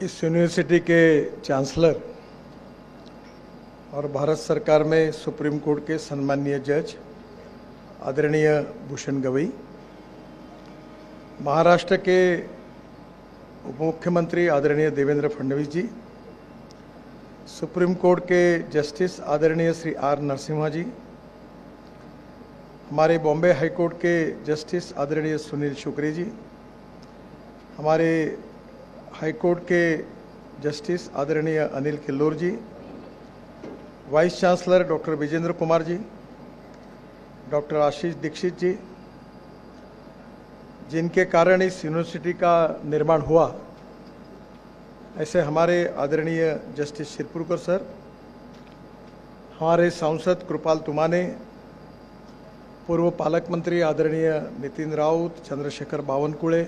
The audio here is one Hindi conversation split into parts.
इस यूनिवर्सिटी के चांसलर और भारत सरकार में सुप्रीम कोर्ट के सम्माननीय जज आदरणीय भूषण गवई, महाराष्ट्र के उप मुख्यमंत्री आदरणीय देवेंद्र फडणवीस जी, सुप्रीम कोर्ट के जस्टिस आदरणीय श्री आर नरसिम्हा जी, हमारे बॉम्बे हाई कोर्ट के जस्टिस आदरणीय सुनील शुक्रे जी, हमारे हाई कोर्ट के जस्टिस आदरणीय Anil Killor ji, vice chancellor doctor Vijendra Kumar ji, doctor Ashish Dixit ji, जिनके कारण इस यूनिवर्सिटी का निर्माण हुआ, ऐसे हमारे आदरणीय जस्टिस शिरपुरकर सर, हमारे सांसद कृपाल तुमाने, पूर्व पालक मंत्री आदरणीय नितिन राउत, चंद्रशेखर बावनकुळे,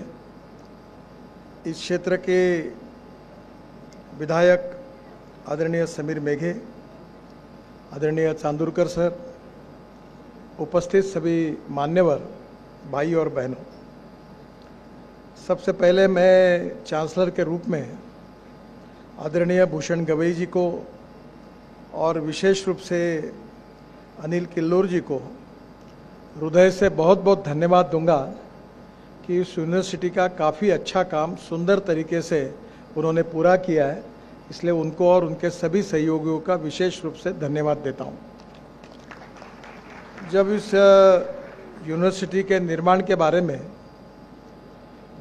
इस क्षेत्र के विधायक आदरणीय समीर मेघे, आदरणीय चांदूरकर सर, उपस्थित सभी मान्यवर भाई और बहनों, सबसे पहले मैं चांसलर के रूप में आदरणीय भूषण गवई जी को और विशेष रूप से अनिल किल्लोर जी को हृदय से बहुत बहुत धन्यवाद दूंगा कि इस यूनिवर्सिटी का काफ़ी अच्छा काम सुंदर तरीके से उन्होंने पूरा किया है, इसलिए उनको और उनके सभी सहयोगियों का विशेष रूप से धन्यवाद देता हूं। जब इस यूनिवर्सिटी के निर्माण के बारे में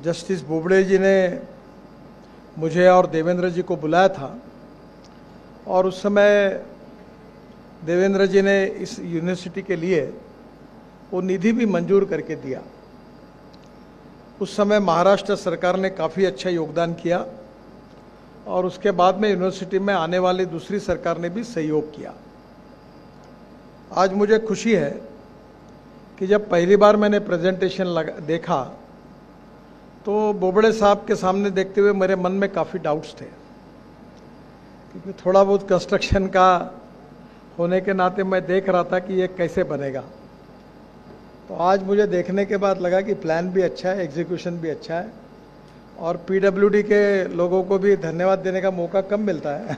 जस्टिस बोबड़े जी ने मुझे और देवेंद्र जी को बुलाया था और उस समय देवेंद्र जी ने इस यूनिवर्सिटी के लिए वो निधि भी मंजूर करके दिया। उस समय महाराष्ट्र सरकार ने काफ़ी अच्छा योगदान किया और उसके बाद में यूनिवर्सिटी में आने वाली दूसरी सरकार ने भी सहयोग किया। आज मुझे खुशी है कि जब पहली बार मैंने प्रेजेंटेशन देखा तो बोबड़े साहब के सामने देखते हुए मेरे मन में काफ़ी डाउट्स थे, क्योंकि थोड़ा बहुत कंस्ट्रक्शन का होने के नाते मैं देख रहा था कि ये कैसे बनेगा। तो आज मुझे देखने के बाद लगा कि प्लान भी अच्छा है, एग्जीक्यूशन भी अच्छा है और पीडब्ल्यूडी के लोगों को भी धन्यवाद देने का मौका कम मिलता है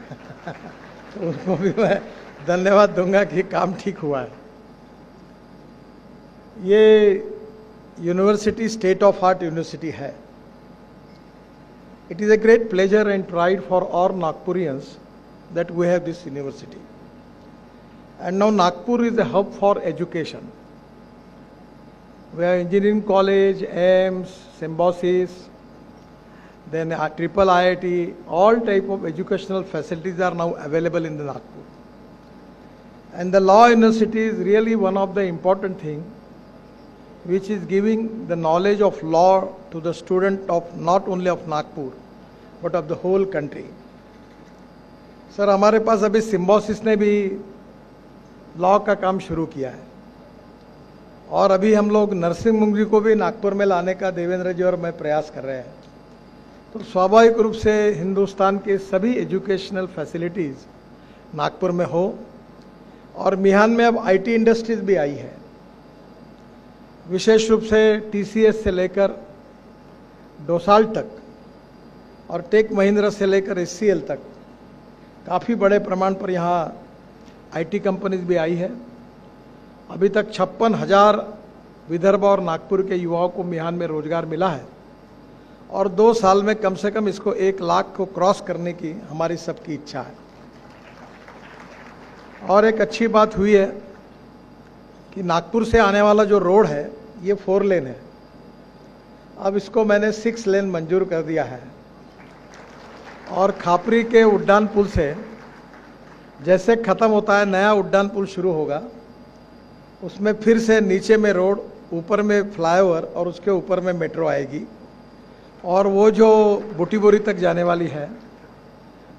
तो उनको भी मैं धन्यवाद दूंगा कि काम ठीक हुआ है। ये university state of art university है। It is a great pleasure and pride for all Nagpurians that we have this university. And now Nagpur is a hub for education. We have engineering college, AIMS, Symbiosis, then triple IIT, all type of educational facilities are now available in the Nagpur. And the law university is really one of the important thing which is giving the knowledge of law to the student of not only of Nagpur but of the whole country. Sir, हमारे पास अभी सिम्बोसिस ने भी लॉ का काम शुरू किया है और अभी हम लोग नरसिंह मुंगजी को भी नागपुर में लाने का देवेंद्र जी और मैं प्रयास कर रहे हैं। तो स्वाभाविक रूप से हिंदुस्तान के सभी एजुकेशनल फैसिलिटीज़ नागपुर में हो और मिहान में अब आईटी इंडस्ट्रीज भी आई है। विशेष रूप से टीसीएस से लेकर डोसाल्ट तक और टेक महिंद्रा से लेकर एचसीएल तक काफ़ी बड़े प्रमाण पर यहाँ आईटी कंपनीज भी आई है। अभी तक 56,000 विदर्भ और नागपुर के युवाओं को मिहान में रोजगार मिला है और 2 साल में कम से कम इसको 1 लाख को क्रॉस करने की हमारी सबकी इच्छा है। और एक अच्छी बात हुई है कि नागपुर से आने वाला जो रोड है ये 4 लेन है, अब इसको मैंने 6 लेन मंजूर कर दिया है और खापरी के उड्डान पुल से जैसे ख़त्म होता है नया उड्डान पुल शुरू होगा, उसमें फिर से नीचे में रोड, ऊपर में फ्लाईओवर और उसके ऊपर में मेट्रो आएगी और वो जो बुटीबोरी तक जाने वाली है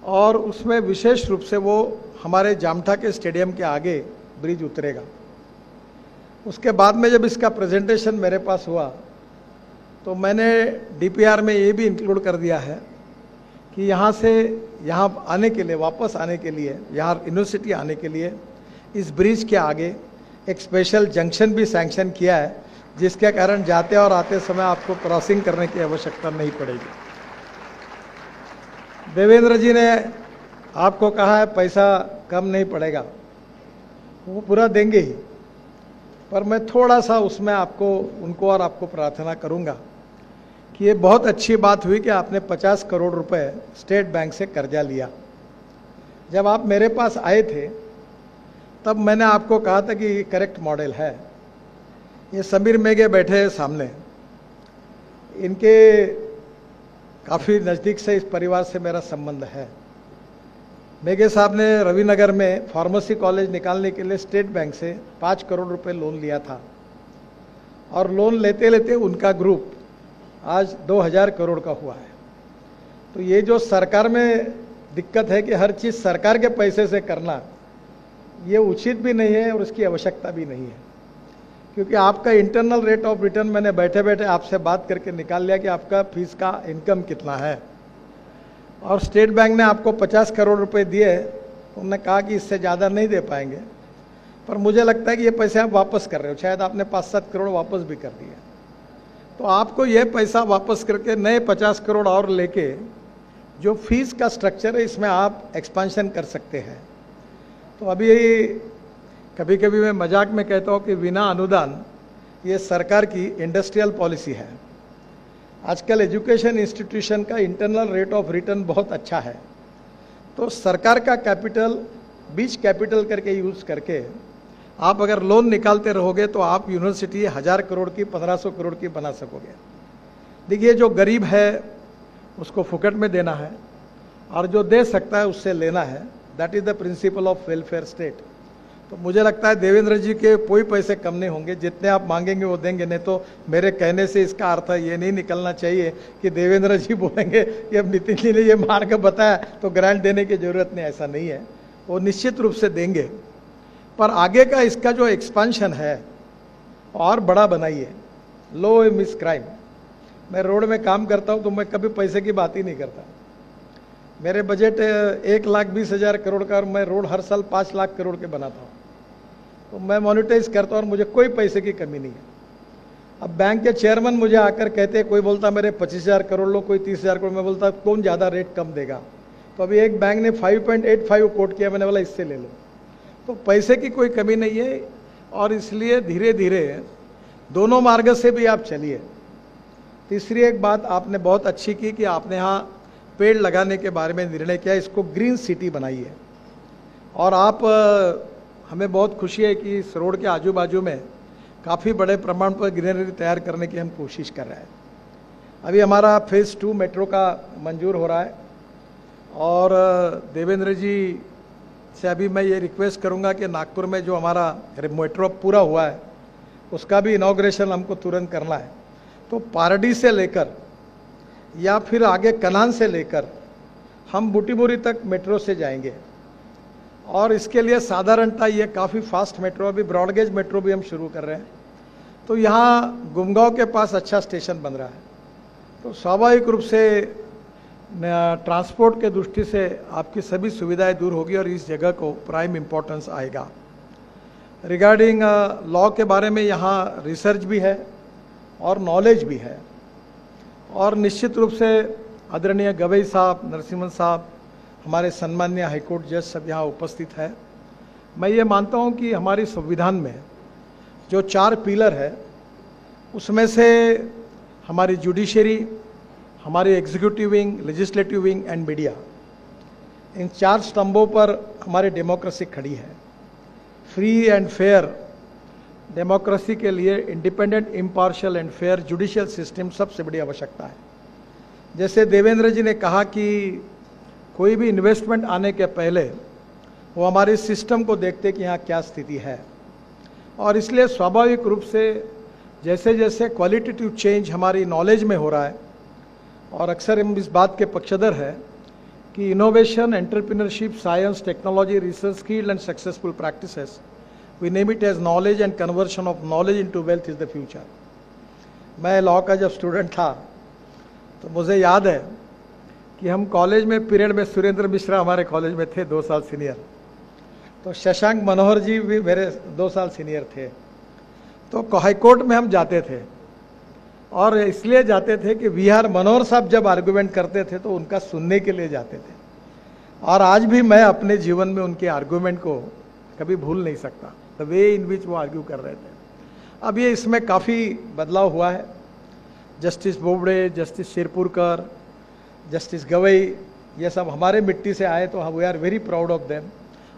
और उसमें विशेष रूप से वो हमारे जामठा के स्टेडियम के आगे ब्रिज उतरेगा। उसके बाद में जब इसका प्रेजेंटेशन मेरे पास हुआ तो मैंने डीपीआर में ये भी इंक्लूड कर दिया है कि यहाँ से यहाँ आने के लिए, वापस आने के लिए, यहाँ यूनिवर्सिटी आने के लिए इस ब्रिज के आगे एक स्पेशल जंक्शन भी सैंक्शन किया है, जिसके कारण जाते और आते समय आपको क्रॉसिंग करने की आवश्यकता नहीं पड़ेगी। देवेंद्र जी ने आपको कहा है पैसा कम नहीं पड़ेगा, वो पूरा देंगे ही, पर मैं थोड़ा सा उसमें उनको और आपको प्रार्थना करूंगा कि ये बहुत अच्छी बात हुई कि आपने 50 करोड़ रुपए स्टेट बैंक से कर्जा लिया। जब आप मेरे पास आए थे तब मैंने आपको कहा था कि ये करेक्ट मॉडल है। ये समीर मेघे बैठे हैं सामने, इनके काफ़ी नज़दीक से इस परिवार से मेरा संबंध है। मेघे साहब ने रविनगर में फार्मेसी कॉलेज निकालने के लिए स्टेट बैंक से 5 करोड़ रुपए लोन लिया था, और लोन लेते लेते उनका ग्रुप आज 2000 करोड़ का हुआ है। तो ये जो सरकार में दिक्कत है कि हर चीज़ सरकार के पैसे से करना, ये उचित भी नहीं है और उसकी आवश्यकता भी नहीं है, क्योंकि आपका इंटरनल रेट ऑफ रिटर्न मैंने बैठे बैठे आपसे बात करके निकाल लिया कि आपका फीस का इनकम कितना है, और स्टेट बैंक ने आपको 50 करोड़ रुपए दिए। उन्होंने कहा कि इससे ज़्यादा नहीं दे पाएंगे, पर मुझे लगता है कि ये पैसे आप वापस कर रहे हो, शायद आपने 5-7 करोड़ वापस भी कर दिए। तो आपको ये पैसा वापस करके नए 50 करोड़ और लेके जो फीस का स्ट्रक्चर है इसमें आप एक्सपांशन कर सकते हैं। तो अभी कभी कभी मैं मजाक में कहता हूँ कि बिना अनुदान ये सरकार की इंडस्ट्रियल पॉलिसी है। आजकल एजुकेशन इंस्टीट्यूशन का इंटरनल रेट ऑफ रिटर्न बहुत अच्छा है, तो सरकार का कैपिटल बीच कैपिटल करके यूज़ करके आप अगर लोन निकालते रहोगे तो आप यूनिवर्सिटी 1000 करोड़ की 1500 करोड़ की बना सकोगे। देखिए, जो गरीब है उसको फुकट में देना है, और जो दे सकता है उससे लेना है। That is the principle of welfare state. तो मुझे लगता है देवेंद्र जी के कोई पैसे कम नहीं होंगे, जितने आप मांगेंगे वो देंगे। नहीं तो मेरे कहने से इसका अर्थ ये नहीं निकलना चाहिए कि देवेंद्र जी बोलेंगे कि अब नितिन जी ने ये मार्ग बताया तो ग्रांट देने की जरूरत नहीं, ऐसा नहीं है। वो निश्चित रूप से देंगे, पर आगे का इसका जो एक्सपांशन है और बड़ा बनाइए। लो मिस क्राइम, मैं रोड में काम करता हूँ तो मैं कभी पैसे की बात ही नहीं करता। मेरे बजट 1,20,000 करोड़ का, और मैं रोड हर साल 5 लाख करोड़ के बनाता हूँ, तो मैं मोनिटाइज करता हूँ और मुझे कोई पैसे की कमी नहीं है। अब बैंक के चेयरमैन मुझे आकर कहते हैं, कोई बोलता मेरे 25,000 करोड़ लो, कोई 30,000 करोड़, मैं बोलता कौन ज़्यादा रेट कम देगा। तो अभी एक बैंक ने 5.85 कोट किया, मैंने बोला इससे ले लो। तो पैसे की कोई कमी नहीं है, और इसलिए धीरे धीरे दोनों मार्ग से भी आप चलिए। तीसरी एक बात आपने बहुत अच्छी की कि आपने यहाँ पेड़ लगाने के बारे में निर्णय किया, इसको ग्रीन सिटी बनाइए। और आप हमें बहुत खुशी है कि इस रोड के आजू बाजू में काफ़ी बड़े प्रमाण पर ग्रीनरी तैयार करने की हम कोशिश कर रहे हैं। अभी हमारा फेज़ 2 मेट्रो का मंजूर हो रहा है, और देवेंद्र जी से अभी मैं ये रिक्वेस्ट करूंगा कि नागपुर में जो हमारा मेट्रो पूरा हुआ है उसका भी इनॉग्रेशन हमको तुरंत करना है। तो पारडी से लेकर या फिर आगे कनान से लेकर हम बूटीबोरी तक मेट्रो से जाएंगे, और इसके लिए साधारणतः ये काफ़ी फास्ट मेट्रो, अभी ब्रॉडगेज मेट्रो भी हम शुरू कर रहे हैं। तो यहाँ गुमगांव के पास अच्छा स्टेशन बन रहा है, तो स्वाभाविक रूप से ट्रांसपोर्ट के दृष्टि से आपकी सभी सुविधाएं दूर होगी और इस जगह को प्राइम इम्पोर्टेंस आएगा। रिगार्डिंग लॉ के बारे में यहाँ रिसर्च भी है और नॉलेज भी है, और निश्चित रूप से आदरणीय गवई साहब, नरसिम्हन साहब, हमारे सम्माननीय हाईकोर्ट जज सब यहाँ उपस्थित है। मैं ये मानता हूँ कि हमारी संविधान में जो 4 पिलर है उसमें से हमारी जुडिशरी, हमारी executive wing, legislative wing and media, इन 4 स्तंभों पर हमारी डेमोक्रेसी खड़ी है। फ्री एंड फेयर डेमोक्रेसी के लिए independent, impartial and fair judicial system सबसे बड़ी आवश्यकता है। जैसे देवेंद्र जी ने कहा कि कोई भी इन्वेस्टमेंट आने के पहले वो हमारे सिस्टम को देखते कि यहाँ क्या स्थिति है, और इसलिए स्वाभाविक रूप से जैसे जैसे क्वालिटेटिव चेंज हमारी नॉलेज में हो रहा है, और अक्सर हम इस बात के पक्षधर है कि innovation, entrepreneurship, science, technology, research, skill and successful practices, we name it as knowledge and conversion of knowledge into wealth is the future. मैं लॉ का जब स्टूडेंट था तो मुझे याद है कि हम कॉलेज में पीरियड में, सुरेंद्र मिश्रा हमारे कॉलेज में थे 2 साल सीनियर, तो शशांक मनोहर जी भी मेरे 2 साल सीनियर थे। तो हाईकोर्ट में हम जाते थे और इसलिए जाते थे कि वी आर मनोहर साहब जब आर्गुमेंट करते थे तो उनका सुनने के लिए जाते थे। और आज भी मैं अपने जीवन में उनके आर्गुमेंट को कभी भूल नहीं सकता, द वे इन विच वो आर्ग्यू कर रहे थे। अब ये इसमें काफ़ी बदलाव हुआ है। Justice Bobde, justice Sirpurkar, justice Gavai, ये सब हमारे मिट्टी से आए, तो we are very proud of them.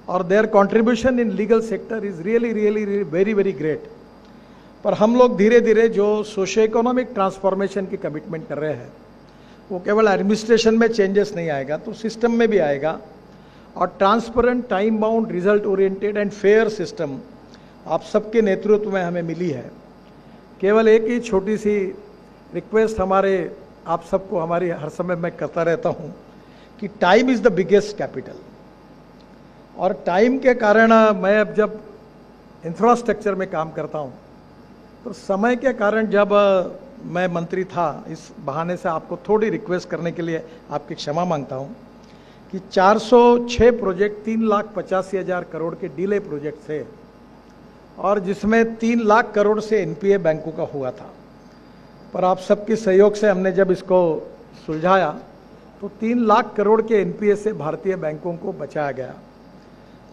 और their contribution in legal sector is really really very very great. पर हम लोग धीरे धीरे जो सोशो इकोनॉमिक ट्रांसफॉर्मेशन की कमिटमेंट कर रहे हैं, वो केवल एडमिनिस्ट्रेशन में चेंजेस नहीं आएगा, तो सिस्टम में भी आएगा। और transparent, time bound, result oriented and fair system आप सबके नेतृत्व में हमें मिली है। केवल एक ही छोटी सी रिक्वेस्ट हमारे आप सबको, हमारी हर समय मैं करता रहता हूँ कि time is the biggest capital. और टाइम के कारण मैं अब जब इंफ्रास्ट्रक्चर में काम करता हूँ, तो समय के कारण जब मैं मंत्री था, इस बहाने से आपको थोड़ी रिक्वेस्ट करने के लिए आपकी क्षमा मांगता हूँ कि 406 प्रोजेक्ट 3,85,000 करोड़ के डिले प्रोजेक्ट थे, और जिसमें 3 लाख करोड़ से एनपीए बैंकों का हुआ था। पर आप सबके सहयोग से हमने जब इसको सुलझाया तो 3 लाख करोड़ के एनपीए से भारतीय बैंकों को बचाया गया।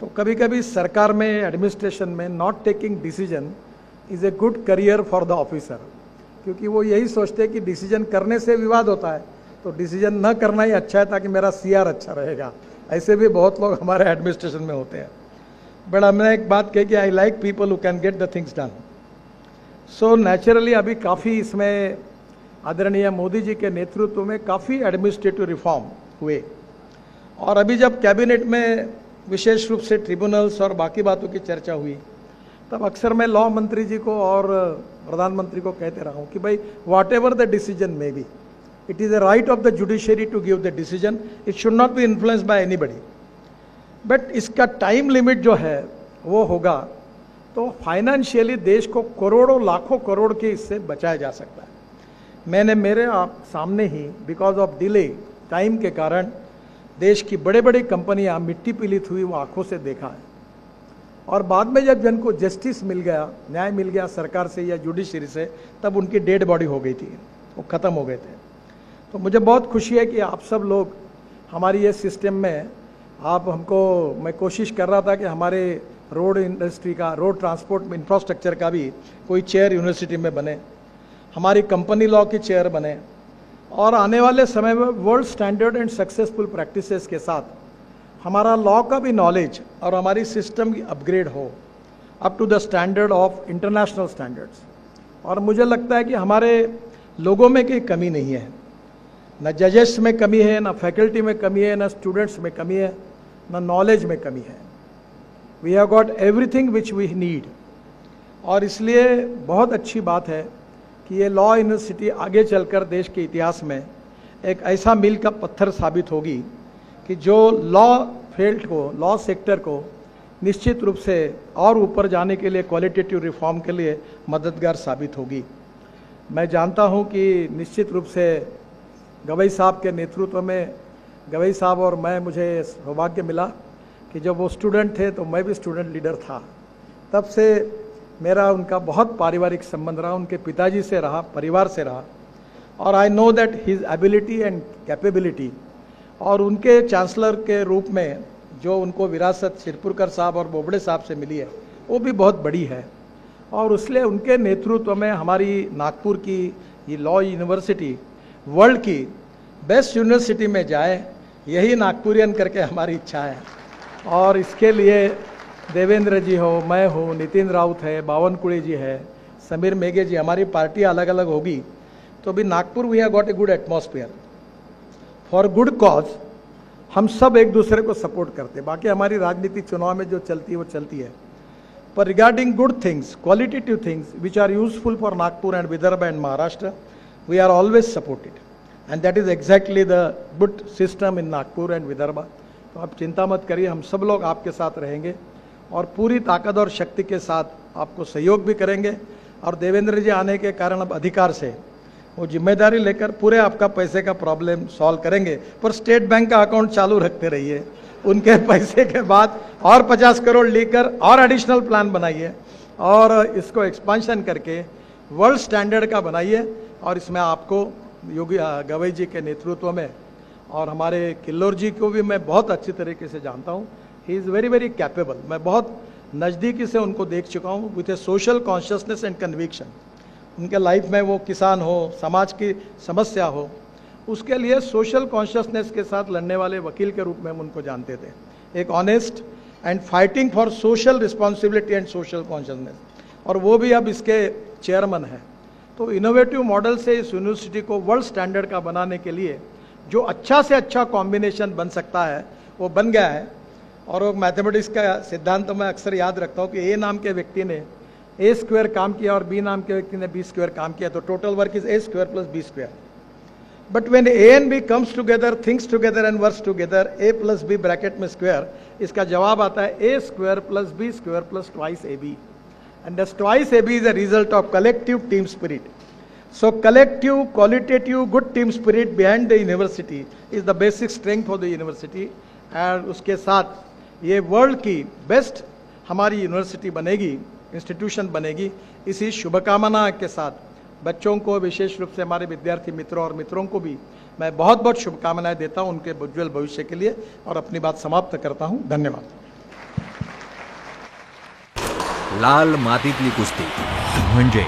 तो कभी कभी सरकार में, एडमिनिस्ट्रेशन में not taking decision is a good career for the officer, क्योंकि वो यही सोचते हैं कि डिसीजन करने से विवाद होता है, तो डिसीजन न करना ही अच्छा है ताकि मेरा सीआर अच्छा रहेगा। ऐसे भी बहुत लोग हमारे एडमिनिस्ट्रेशन में होते हैं। बट हमने एक बात कही कि I like people who can get the things done. So naturally अभी काफ़ी इसमें आदरणीय मोदी जी के नेतृत्व में काफ़ी एडमिनिस्ट्रेटिव रिफॉर्म हुए। और अभी जब कैबिनेट में विशेष रूप से ट्रिब्यूनल्स और बाकी बातों की चर्चा हुई, तब अक्सर मैं लॉ मंत्री जी को और प्रधानमंत्री को कहते रहा हूँ कि भाई whatever the decision may be, it is a right of the judiciary to give the decision, it should not be influenced by anybody. But इसका टाइम लिमिट जो है वो होगा तो फाइनेंशियली देश को करोड़ों लाखों करोड़ के इससे बचाया जा सकता है। मैंने मेरे आप सामने ही बिकॉज ऑफ डिले, टाइम के कारण देश की बड़े बड़ी कंपनियां मिट्टी पीलित हुई वो आंखों से देखा है। और बाद में जब जिनको जस्टिस मिल गया, न्याय मिल गया सरकार से या जुडिशरी से, तब उनकी डेड बॉडी हो गई थी, वो ख़त्म हो गए थे। तो मुझे बहुत खुशी है कि आप सब लोग हमारी ये सिस्टम में आप हमको, मैं कोशिश कर रहा था कि हमारे रोड इंडस्ट्री का, रोड ट्रांसपोर्ट इंफ्रास्ट्रक्चर का भी कोई चेयर यूनिवर्सिटी में बने, हमारी कंपनी लॉ की चेयर बने, और आने वाले समय में world standard and successful practices के साथ हमारा लॉ का भी नॉलेज और हमारी सिस्टम की अपग्रेड हो up to the standard of international standards. और मुझे लगता है कि हमारे लोगों में कोई कमी नहीं है, न जजेस में कमी है, न फैकल्टी में कमी है, न स्टूडेंट्स में कमी है, न नॉलेज में कमी है। We have got everything which we need. और इसलिए बहुत अच्छी बात है कि ये लॉ यूनिवर्सिटी आगे चलकर देश के इतिहास में एक ऐसा मील का पत्थर साबित होगी कि जो लॉ फील्ड को, लॉ सेक्टर को निश्चित रूप से और ऊपर जाने के लिए, क्वालिटेटिव रिफॉर्म के लिए मददगार साबित होगी। मैं जानता हूं कि निश्चित रूप से गवई साहब के नेतृत्व में, गवई साहब और मैं, मुझे सौभाग्य मिला कि जब वो स्टूडेंट थे तो मैं भी स्टूडेंट लीडर था। तब से मेरा उनका बहुत पारिवारिक संबंध रहा, उनके पिताजी से रहा, परिवार से रहा। और I know that his ability and capability, और उनके चांसलर के रूप में जो उनको विरासत शिरपुरकर साहब और बोबड़े साहब से मिली है वो भी बहुत बड़ी है। और इसलिए उनके नेतृत्व में हमारी नागपुर की ये लॉ यूनिवर्सिटी वर्ल्ड की बेस्ट यूनिवर्सिटी में जाए, यही नागपुरियन करके हमारी इच्छा है। और इसके लिए देवेंद्र जी हो, मैं हो, नितिन राउत है, बावनकुड़ी जी है, समीर मेघे जी, हमारी पार्टी अलग अलग होगी तो भी Nagpur we have got a good atmosphere for good cause. हम सब एक दूसरे को सपोर्ट करते हैं। बाकी हमारी राजनीति चुनाव में जो चलती है वो चलती है, पर regarding good things, qualitative things which are useful for Nagpur and Vidarbha and Maharashtra, we are always supported, and that is exactly the good system in Nagpur and Vidarbha. तो आप चिंता मत करिए, हम सब लोग आपके साथ रहेंगे और पूरी ताकत और शक्ति के साथ आपको सहयोग भी करेंगे। और देवेंद्र जी आने के कारण अब अधिकार से वो जिम्मेदारी लेकर पूरे आपका पैसे का प्रॉब्लम सॉल्व करेंगे। पर स्टेट बैंक का अकाउंट चालू रखते रहिए, उनके पैसे के बाद और 50 करोड़ लेकर और एडिशनल प्लान बनाइए और इसको एक्सपांशन करके वर्ल्ड स्टैंडर्ड का बनाइए। और इसमें आपको योगी गवई जी के नेतृत्व में और हमारे किल्लोर जी को भी मैं बहुत अच्छी तरीके से जानता हूँ। He is very very capable. मैं बहुत नज़दीकी से उनको देख चुका हूँ with A social consciousness and conviction. उनके लाइफ में वो किसान हो, समाज की समस्या हो, उसके लिए सोशल कॉन्शियसनेस के साथ लड़ने वाले वकील के रूप में हम उनको जानते थे। एक honest and fighting for social responsibility and social consciousness, और वो भी अब इसके चेयरमैन हैं। तो इनोवेटिव मॉडल से इस यूनिवर्सिटी को वर्ल्ड स्टैंडर्ड का बनाने के लिए जो अच्छा से अच्छा कॉम्बिनेशन बन सकता है वो बन गया है। और वो मैथमेटिक्स का सिद्धांत तो मैं अक्सर याद रखता हूँ कि ए नाम के व्यक्ति ने ए स्क्वायर काम किया और बी नाम के व्यक्ति ने बी स्क्वायर काम किया, तो total work is a square plus b square. But when a and b comes together, thinks together and works together, a plus b bracket में स्क्वायर, इसका जवाब आता है a square plus b square plus twice a b. And thus twice AB is a result of collective team spirit. So collective, qualitative, good team spirit behind the university is the basic strength of the university. And उसके साथ ये वर्ल्ड की बेस्ट हमारी यूनिवर्सिटी बनेगी, इंस्टीट्यूशन बनेगी। इसी शुभकामना के साथ बच्चों को, विशेष रूप से हमारे विद्यार्थी मित्रों और मित्रों को भी मैं बहुत बहुत शुभकामनाएं देता हूं उनके उज्ज्वल भविष्य के लिए, और अपनी बात समाप्त करता हूं। धन्यवाद। लाल मातीतली कुस्ती म्हणजे